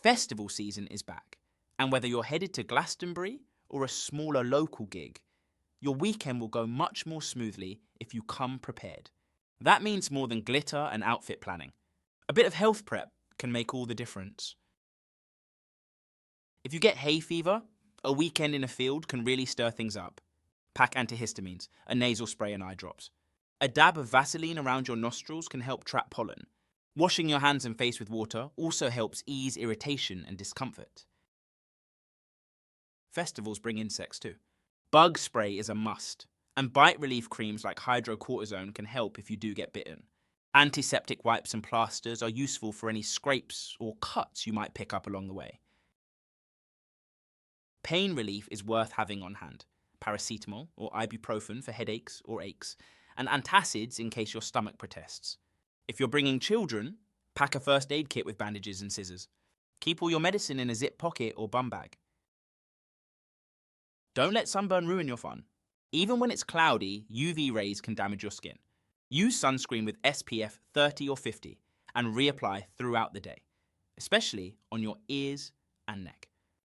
Festival season is back, and whether you're headed to Glastonbury or a smaller local gig, your weekend will go much more smoothly if you come prepared. That means more than glitter and outfit planning. A bit of health prep can make all the difference. If you get hay fever, a weekend in a field can really stir things up. Pack antihistamines, a nasal spray and eye drops. A dab of Vaseline around your nostrils can help trap pollen. Washing your hands and face with water also helps ease irritation and discomfort. Festivals bring insects too. Bug spray is a must, and bite relief creams like hydrocortisone can help if you do get bitten. Antiseptic wipes and plasters are useful for any scrapes or cuts you might pick up along the way. Pain relief is worth having on hand. Paracetamol or ibuprofen for headaches or aches, and antacids in case your stomach protests. If you're bringing children, pack a first aid kit with bandages and scissors. Keep all your medicine in a zip pocket or bum bag. Don't let sunburn ruin your fun. Even when it's cloudy, UV rays can damage your skin. Use sunscreen with SPF 30 or 50 and reapply throughout the day, especially on your ears and neck.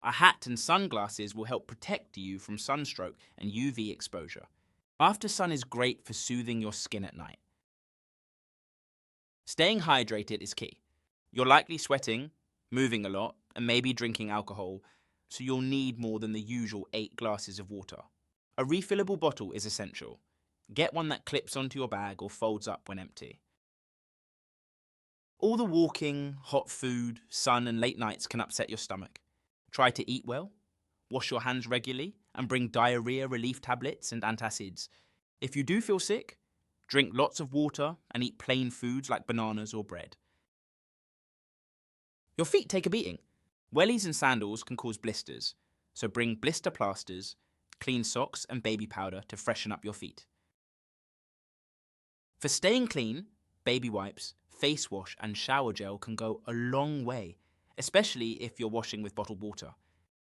A hat and sunglasses will help protect you from sunstroke and UV exposure. After sun is great for soothing your skin at night. Staying hydrated is key. You're likely sweating, moving a lot, and maybe drinking alcohol, so you'll need more than the usual 8 glasses of water. A refillable bottle is essential. Get one that clips onto your bag or folds up when empty. All the walking, hot food, sun, and late nights can upset your stomach. Try to eat well, wash your hands regularly, and bring diarrhea relief tablets and antacids. If you do feel sick, drink lots of water and eat plain foods like bananas or bread. Your feet take a beating. Wellies and sandals can cause blisters, so bring blister plasters, clean socks, and baby powder to freshen up your feet. For staying clean, baby wipes, face wash, and shower gel can go a long way, especially if you're washing with bottled water.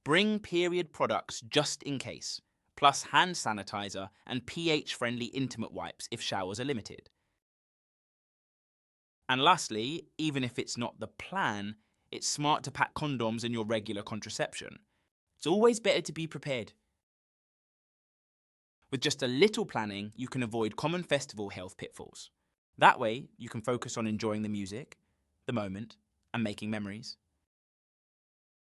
Bring period products just in case, plus hand sanitizer and pH-friendly intimate wipes if showers are limited. And lastly, even if it's not the plan, it's smart to pack condoms in your regular contraception. It's always better to be prepared. With just a little planning, you can avoid common festival health pitfalls. That way, you can focus on enjoying the music, the moment, and making memories.